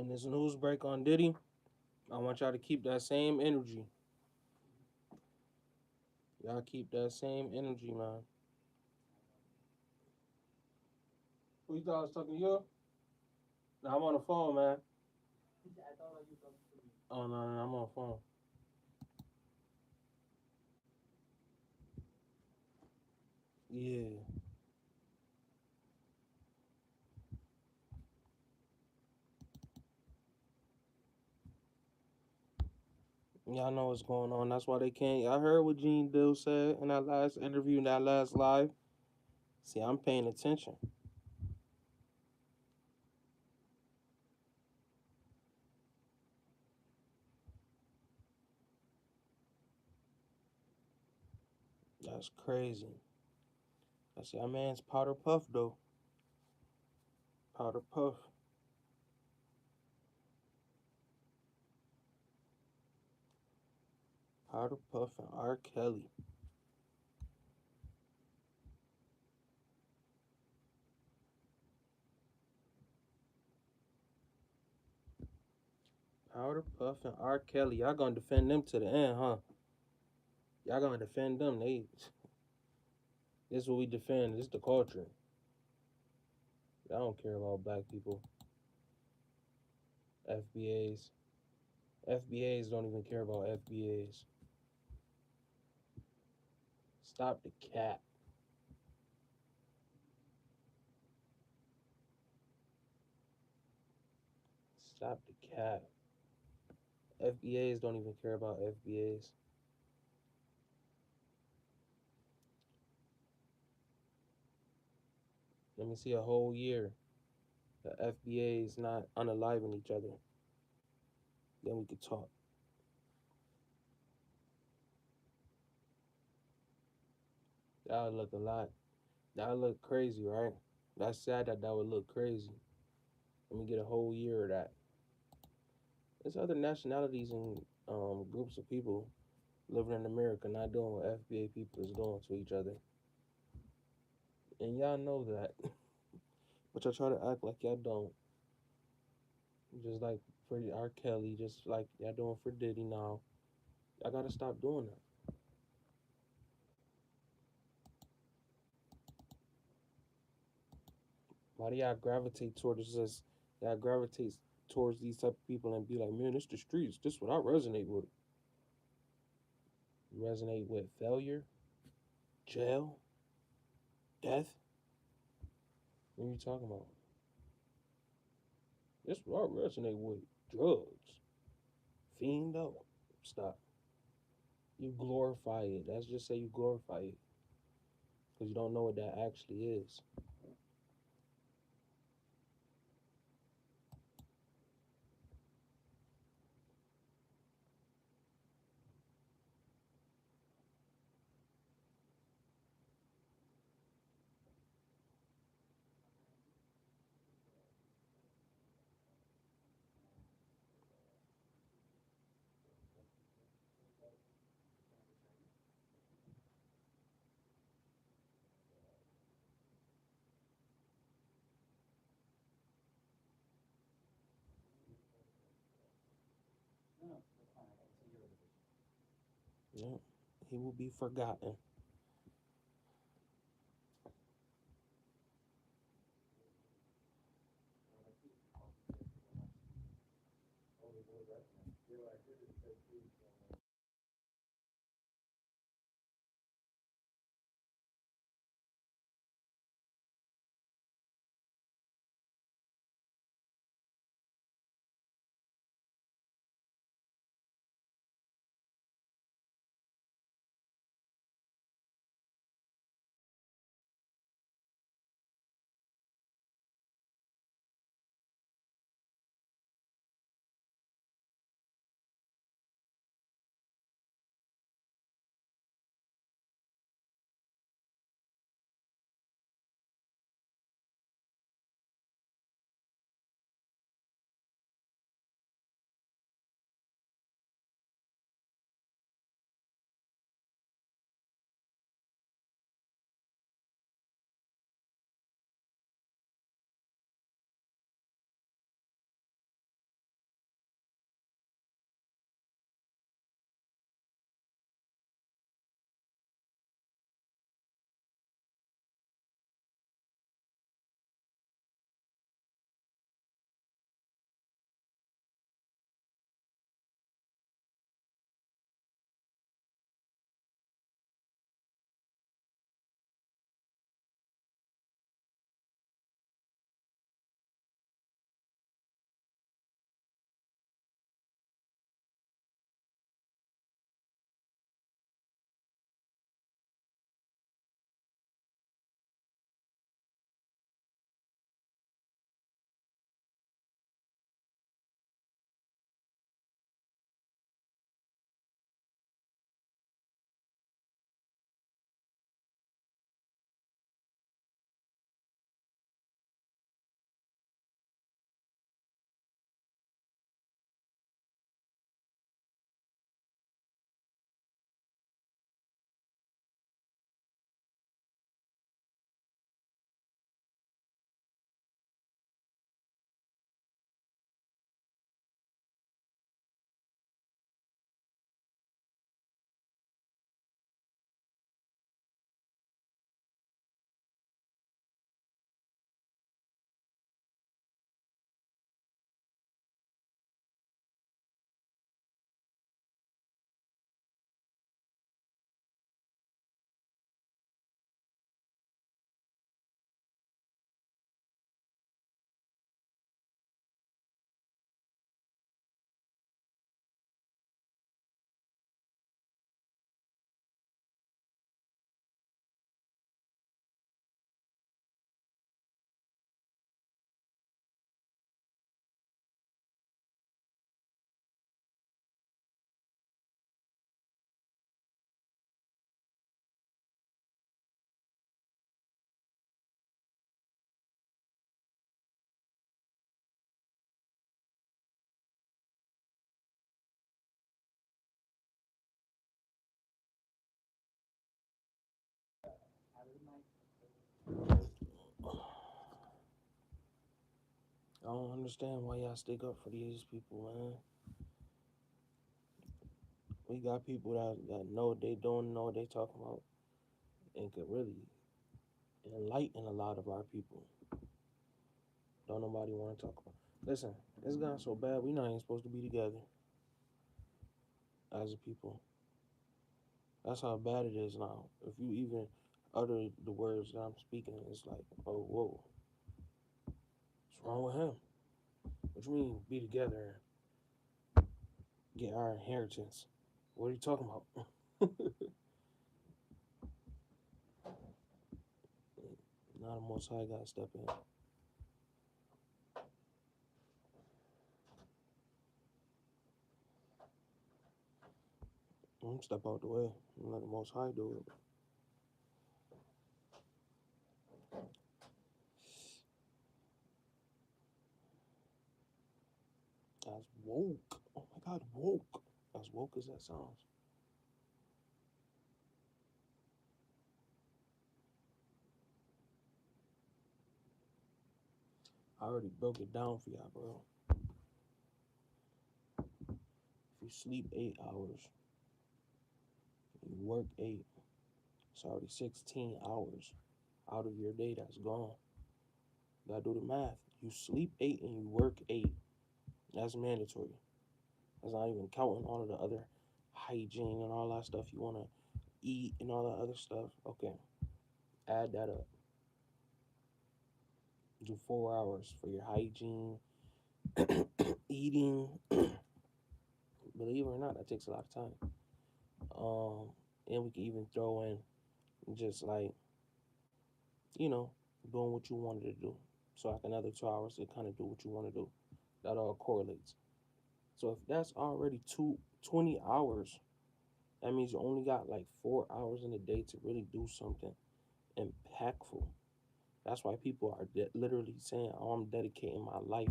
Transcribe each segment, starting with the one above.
When this news break on Diddy, I want y'all to keep that same energy. Y'all keep that same energy, man. Who you thought I was talking to you? No, I'm on the phone, man. Oh no, I'm on the phone. Yeah. Y'all know what's going on. That's why they can't. I heard what Gene Dill said in that last interview, in that last live. See, I'm paying attention. That's crazy. I see our man's Powder Puff though. Powder Puff. Powder Puff and R. Kelly. Powder Puff and R. Kelly. Y'all gonna defend them to the end, huh? Y'all gonna defend them. This is what we defend. This is the culture. I don't care about black people. FBAs. FBAs don't even care about FBAs. Stop the cap. Stop the cap. FBAs don't even care about FBAs. Let me see a whole year. The FBAs not unaliving each other. Then we could talk. That would look a lot. That would look crazy, right? That's sad that would look crazy. Let me get a whole year of that. There's other nationalities and groups of people living in America not doing what FBA people is doing to each other. And y'all know that. But y'all try to act like y'all don't. Just like for R. Kelly, just like y'all doing for Diddy now. I gotta stop doing that. Why do y'all gravitate towards this? Y'all gravitate towards these type of people and be like, man, it's the streets. This what I resonate with. You resonate with failure, jail, death. What are you talking about? This what I resonate with. Drugs. Fiendo. Stop. You glorify it. Let's just say you glorify it. Because you don't know what that actually is. Yeah. He will be forgotten. understand why y'all stick up for these people, man. We got people that know what they don't know what they talking about and could really enlighten a lot of our people. Don't nobody want to talk about. Listen, it's gotten so bad. We not even supposed to be together as a people. That's how bad it is now. If you even utter the words that I'm speaking, it's like, oh, whoa, what's wrong with him? What you mean be together and get our inheritance? What are you talking about? Now the Most High got to step in. Step out the way and let the Most High do it. As woke. Oh my God, woke. As woke as that sounds. I already broke it down for y'all, bro. If you sleep 8 hours, you work 8, it's already 16 hours out of your day that's gone. You gotta do the math. You sleep 8 and you work 8. That's mandatory. That's not even counting all of the other hygiene and all that stuff you wanna eat and all that other stuff. Okay, add that up. Do 4 hours for your hygiene, eating. Believe it or not, that takes a lot of time. And we can even throw in just like, you know, doing what you wanted to do. So like another 2 hours to kind of do what you want to do. That all correlates. So if that's already 20 hours, that means you only got like 4 hours in a day to really do something impactful. That's why people are literally saying, oh, I'm dedicating my life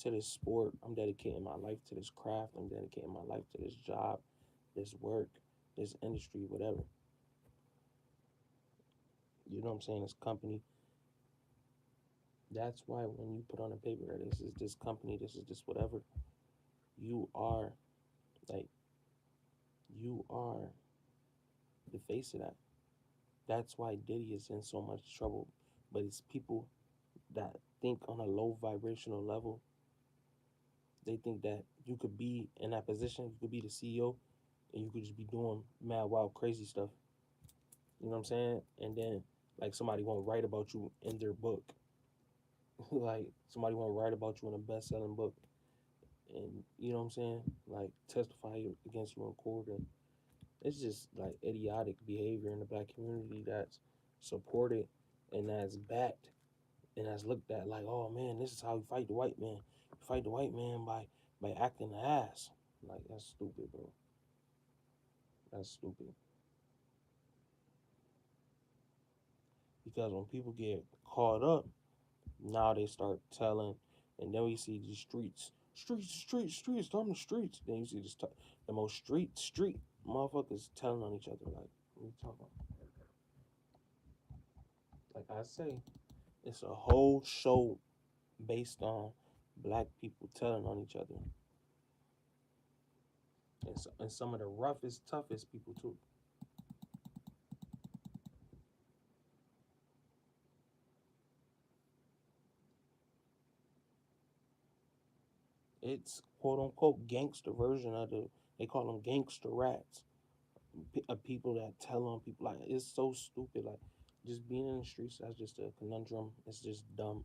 to this sport. I'm dedicating my life to this craft. I'm dedicating my life to this job, this work, this industry, whatever. You know what I'm saying? This company. That's why when you put on a paper that this is this company, this is this whatever, you are like you are the face of that. That's why Diddy is in so much trouble. But it's people that think on a low vibrational level. They think that you could be in that position, you could be the CEO, and you could just be doing mad, wild, crazy stuff. You know what I'm saying? And then like somebody won't write about you in their book. Like somebody won't write about you in a best-selling book, and you know what I'm saying? Like testify against you in court, and it's just like idiotic behavior in the black community that's supported and that's backed and that's looked at like, oh man, this is how you fight the white man. You fight the white man by acting the ass. Like that's stupid, bro. That's stupid. Because when people get caught up, now they start telling, and then we see these streets, I'm the streets. Then you see the most street motherfuckers telling on each other. Like, what are you talking about? Like I say, it's a whole show based on black people telling on each other, and some of the roughest, toughest people too. It's quote unquote gangster version of they call them gangster rats. People that tell on people, like it's so stupid. Like just being in the streets, that's just a conundrum. It's just dumb.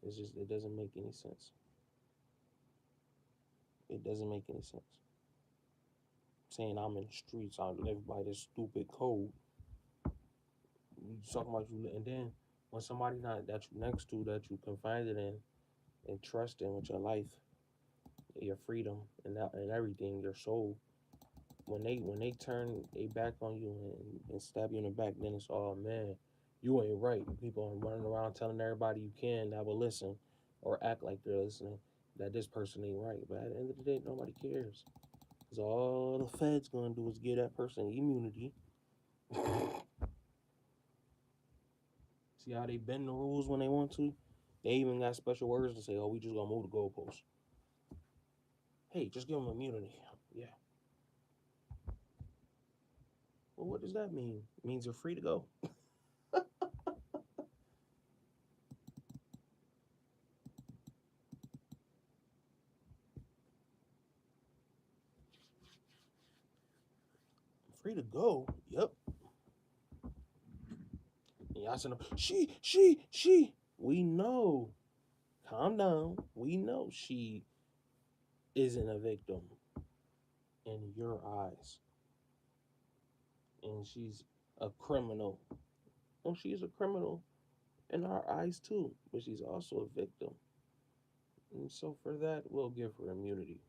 It doesn't make any sense. It doesn't make any sense. Saying I'm in the streets, I live by this stupid code. You talking about you, and then when somebody not that you next to, that you confided in and trust in with your life, your freedom, and everything, your soul, when they turn a back on you and stab you in the back, then it's all, man, you ain't right. People are running around telling everybody you can that will listen or act like they're listening, that this person ain't right. But at the end of the day, nobody cares. Because all the Fed's gonna do is give that person immunity. See how they bend the rules when they want to? They even got special words to say, "Oh, we just gonna move the goalposts." Hey, just give them immunity. Yeah. Well, what does that mean? It means they're free to go. Free to go. Yep. And y'all said, she. We know. Calm down. We know she isn't a victim in your eyes, and she's a criminal. Oh, she's a criminal in our eyes too, but she's also a victim. And so for that, we'll give her immunity.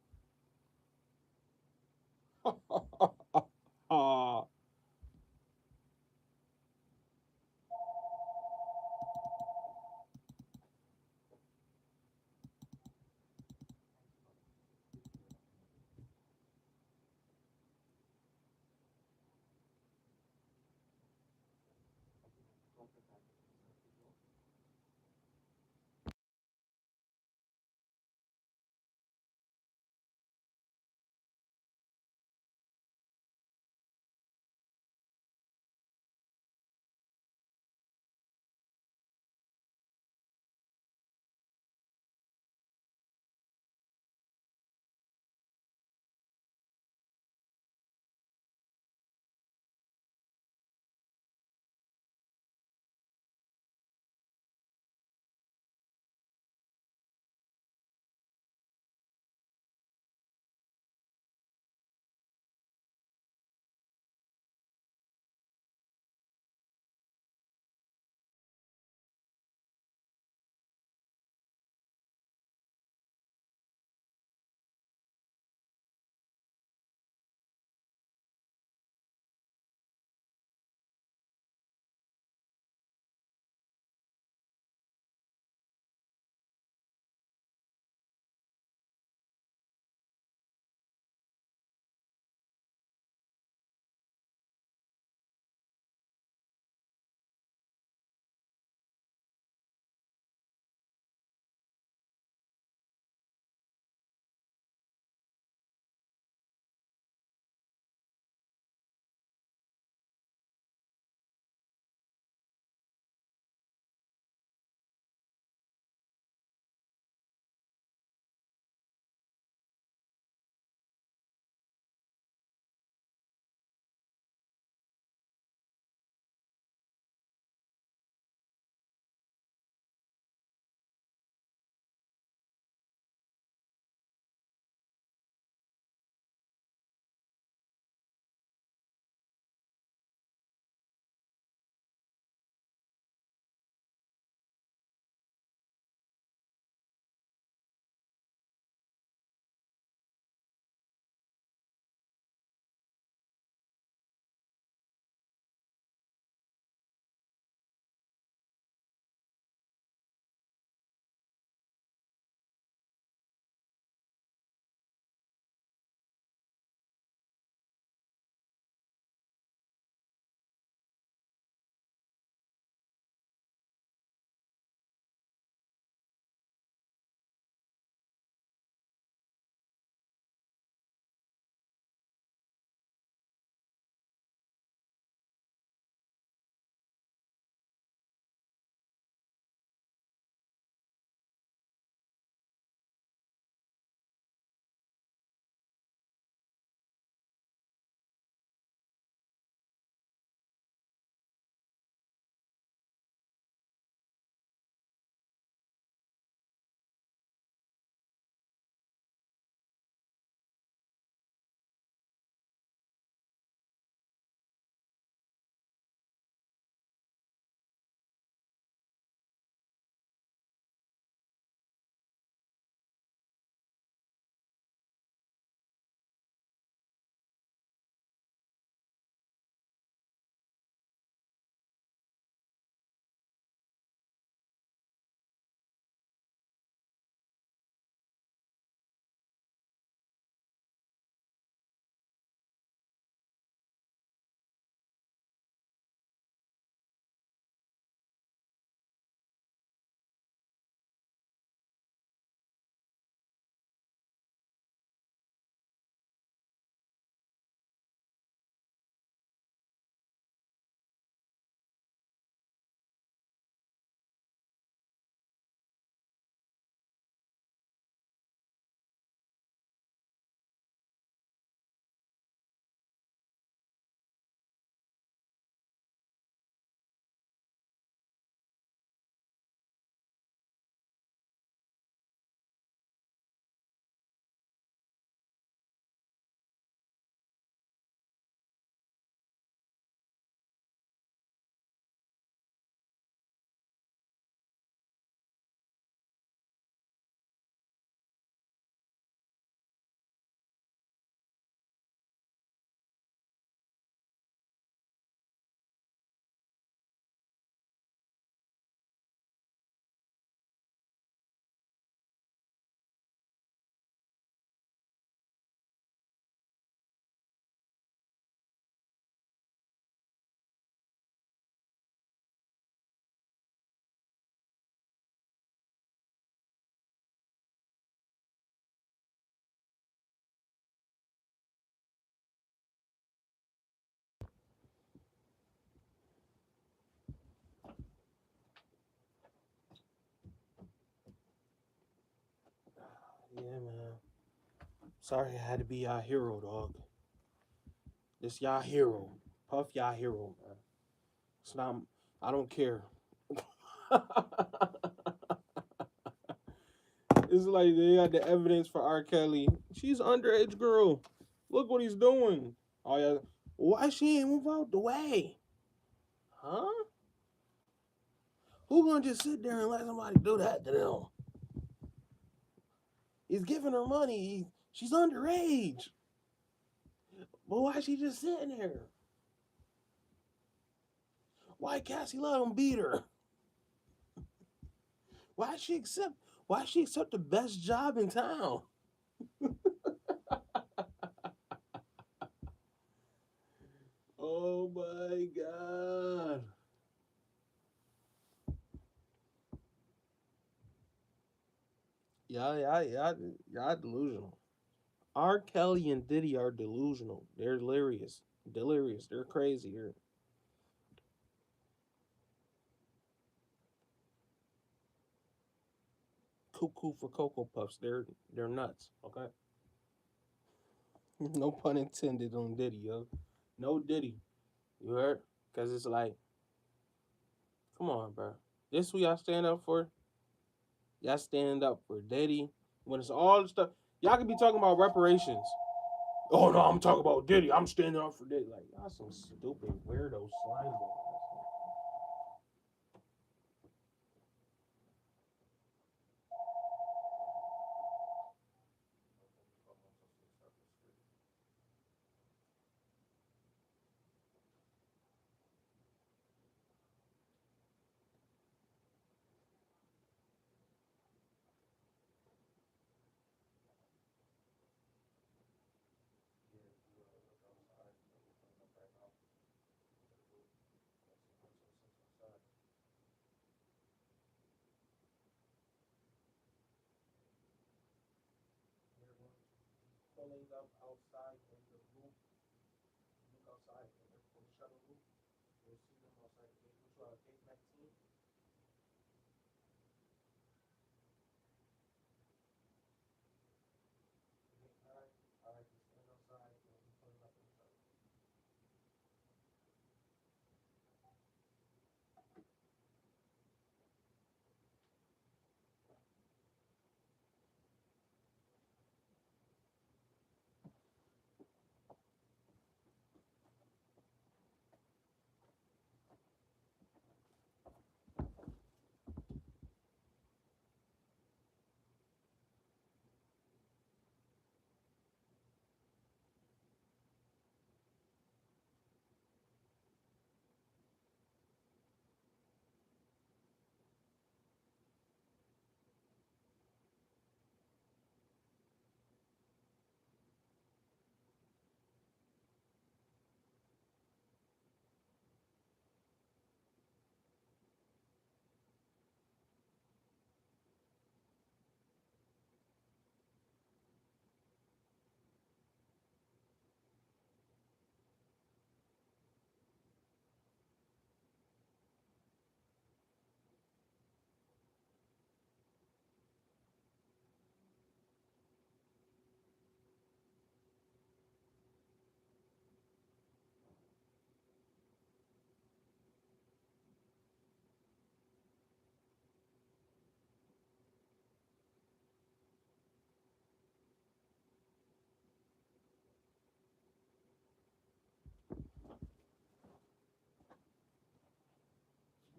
Sorry, I had to be y'all hero, dog. This y'all hero. Puff y'all hero, man. It's not. I don't care. It's like they got the evidence for R. Kelly. She's an underage girl. Look what he's doing. Oh yeah. Why she ain't move out the way? Huh? Who gonna just sit there and let somebody do that to them? He's giving her money. She's underage. But why she just sitting there? Why Cassie let him beat her? Why she accept? Why she accept the best job in town? Oh my god. Y'all delusional. R. Kelly and Diddy are delusional. They're delirious. Delirious. They're crazy. They're cuckoo for Cocoa Puffs. They're nuts. Okay. No pun intended on Diddy, yo. No Diddy. You heard? Cause it's like, come on, bro. This who y'all stand up for? Y'all stand up for Diddy when it's all the stuff. Y'all could be talking about reparations. Oh no, I'm talking about Diddy. I'm standing up for Diddy. Like y'all some stupid weirdo slime balls. Pulling up outside in the roof. Look outside in the shuttle roof. You'll see them outside the gate. Which are gate 19. Gate 9. Alright, just stand outside and be pulling up in the shuttle.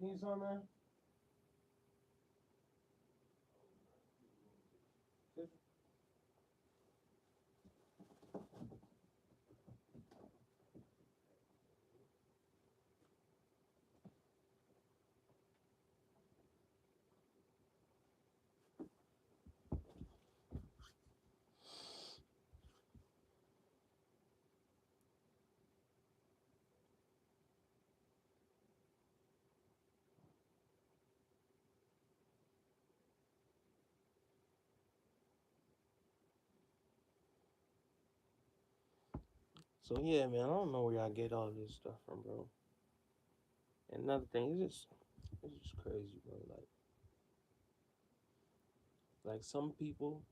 Need some, man? So yeah, man, I don't know where y'all get all this stuff from, bro. And another thing, it's just crazy, bro. Like some people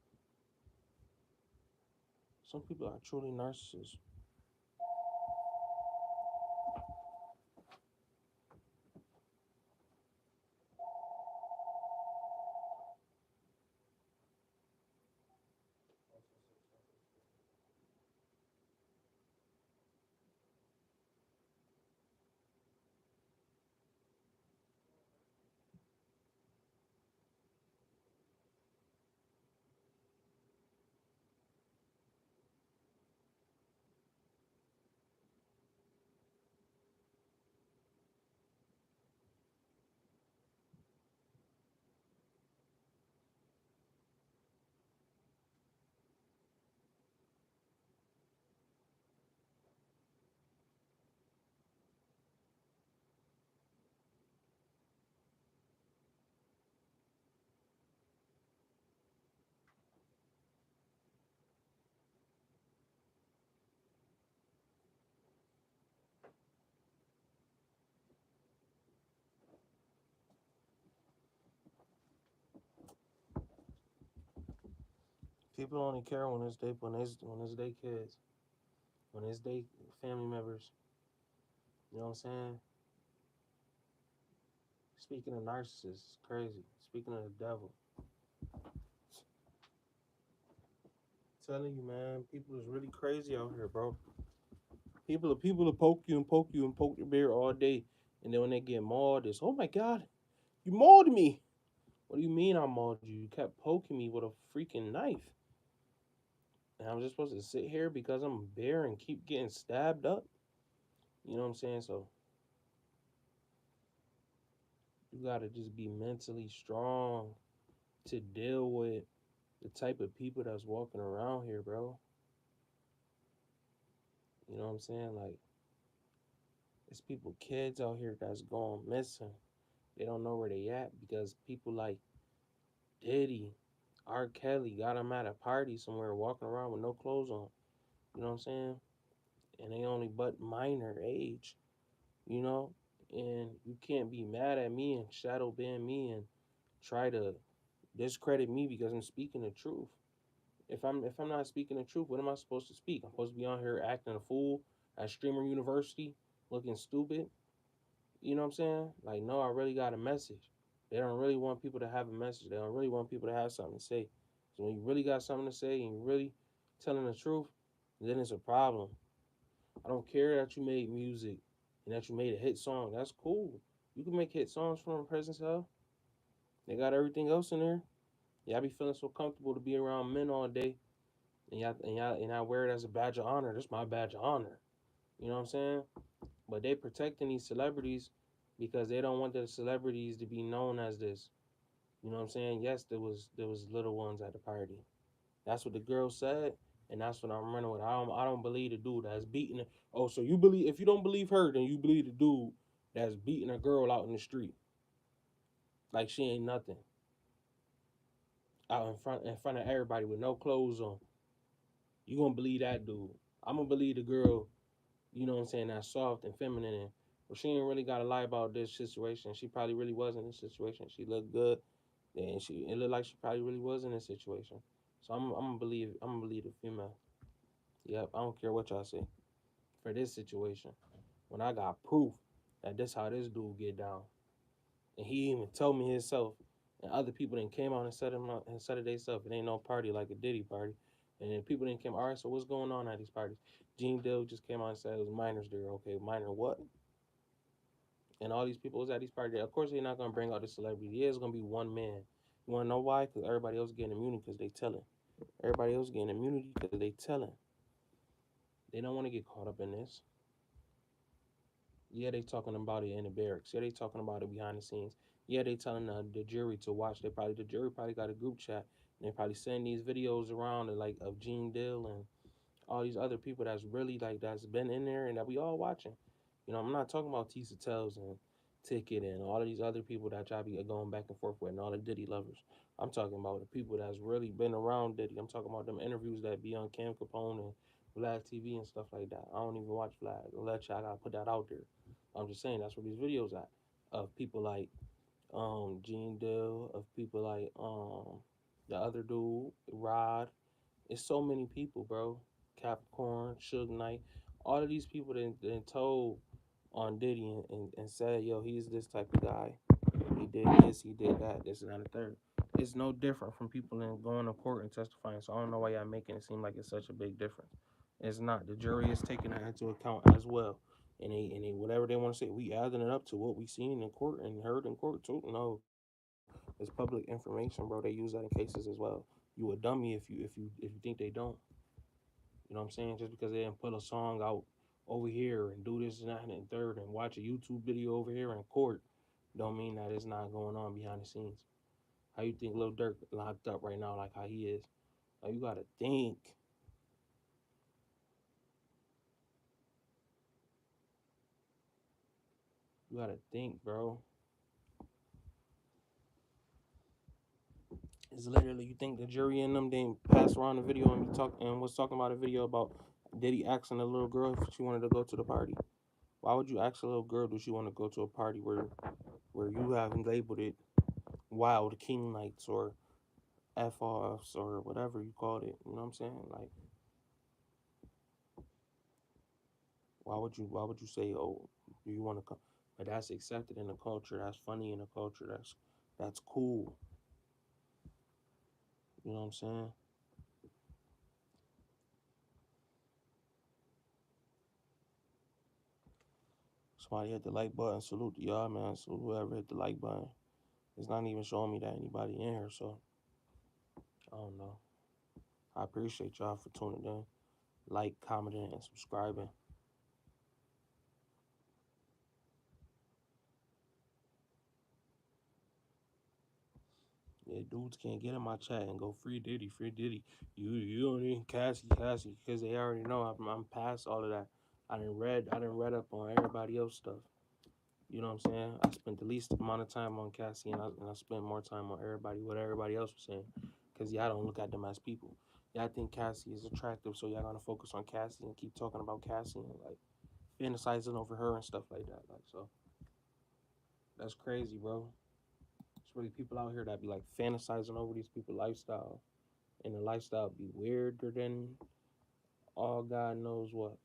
Some people are truly narcissists. People only care when it's they kids, when it's they family members. You know what I'm saying? Speaking of narcissists, it's crazy. Speaking of the devil, telling you, man, people is really crazy out here, bro. People will poke you and poke you and poke your beard all day, and then when they get mauled, it's oh my god, you mauled me. What do you mean I mauled you? You kept poking me with a freaking knife, and I'm just supposed to sit here because I'm a bear and keep getting stabbed up? You know what I'm saying? So you gotta just be mentally strong to deal with the type of people that's walking around here, bro. You know what I'm saying? Like, it's people, kids out here that's going missing. They don't know where they at because people like Diddy, R. Kelly got them at a party somewhere walking around with no clothes on. You know what I'm saying? And they only but minor age, you know? And you can't be mad at me and shadow ban me and try to discredit me because I'm speaking the truth. If I'm not speaking the truth, what am I supposed to speak? I'm supposed to be on here acting a fool at Streamer University, looking stupid. You know what I'm saying? Like, no, I really got a message. They don't really want people to have a message. They don't really want people to have something to say. So when you really got something to say and you really telling the truth, then it's a problem. I don't care that you made music and that you made a hit song. That's cool. You can make hit songs from a prison cell. They got everything else in there. Y'all be feeling so comfortable to be around men all day, and I wear it as a badge of honor. That's my badge of honor. You know what I'm saying? But they protecting these celebrities because they don't want the celebrities to be known as this. You know what I'm saying? Yes, there was little ones at the party. That's what the girl said, and that's what I'm running with. I don't believe the dude that's beating it. Oh, so you believe if you don't believe her, then you believe the dude that's beating a girl out in the street like she ain't nothing out in front of everybody with no clothes on. You gonna believe that dude? I'm gonna believe the girl. You know what I'm saying? That's soft and feminine. And well, she ain't really got to lie about this situation. She probably really was in this situation. She looked good, and it looked like she probably really was in this situation. So I'm gonna believe the female. Yep, I don't care what y'all say for this situation. When I got proof that this how this dude get down, and he even told me himself, and other people then came out and said him and said it themselves. It ain't no party like a Diddy party, and then people then came. All right, so what's going on at these parties? Gene Dill just came out and said it was minors there. Okay, minor what? And all these people was at these parties. Of course, they're not gonna bring out the celebrity. Yeah, it's gonna be one man. You wanna know why? Because everybody else getting immunity because they telling. Everybody else getting immunity because they telling. They don't want to get caught up in this. Yeah, they talking about it in the barracks. Yeah, they talking about it behind the scenes. Yeah, they telling the jury to watch. The jury probably got a group chat and they probably send these videos around like of Gene Dill and all these other people that's really like that's been in there and that we all watching. You know, I'm not talking about Tisa Tells and Ticket and all of these other people that y'all be going back and forth with and all the Diddy lovers. I'm talking about the people that's really been around Diddy. I'm talking about them interviews that be on Cam Capone and Vlad TV and stuff like that. I don't even watch Vlad. Let y'all gotta put that out there. I'm just saying that's where these videos at of people like Gene Dill, of people like the other dude Rod. It's so many people, bro. Capricorn, Suge Knight, all of these people then told on Diddy and said, yo, he's this type of guy. He did this, he did that, this and that, and the third. It's no different from people in going to court and testifying. So I don't know why y'all making it seem like it's such a big difference. It's not. The jury is taking that into account as well. And they whatever they want to say, we adding it up to what we seen in court and heard in court too. No, it's public information, bro. They use that in cases as well. You a dummy if you think they don't. You know what I'm saying? Just because they didn't put a song out over here and do this and that and the third and watch a YouTube video over here in court, don't mean that it's not going on behind the scenes. How you think Lil Durk locked up right now, like how he is? Like you gotta think. You gotta think, bro. It's literally you think the jury and them didn't pass around the video and was talking about a video about Diddy asking a little girl if she wanted to go to the party. Why would you ask a little girl does she want to go to a party where you haven't labeled it Wild King Nights or F offs or whatever you called it? You know what I'm saying? Like why would you say, oh, do you want to come? But that's accepted in the culture. That's funny in the culture. That's cool. You know what I'm saying? Somebody hit the like button. Salute to y'all, man. Salute whoever hit the like button. It's not even showing me that anybody in here, so I don't know. I appreciate y'all for tuning in, like, commenting, and subscribing. Yeah, dudes can't get in my chat and go free Diddy, free Diddy. You don't need Cassie, because they already know I'm past all of that. I didn't read up on everybody else stuff. You know what I'm saying? I spent the least amount of time on Cassie, and I spent more time on what everybody else was saying, because y'all don't look at them as people. Y'all think Cassie is attractive, so y'all gonna focus on Cassie and keep talking about Cassie and like fantasizing over her and stuff like that. Like so, that's crazy, bro. It's really people out here that be like fantasizing over these people's lifestyle, and the lifestyle be weirder than all God knows what.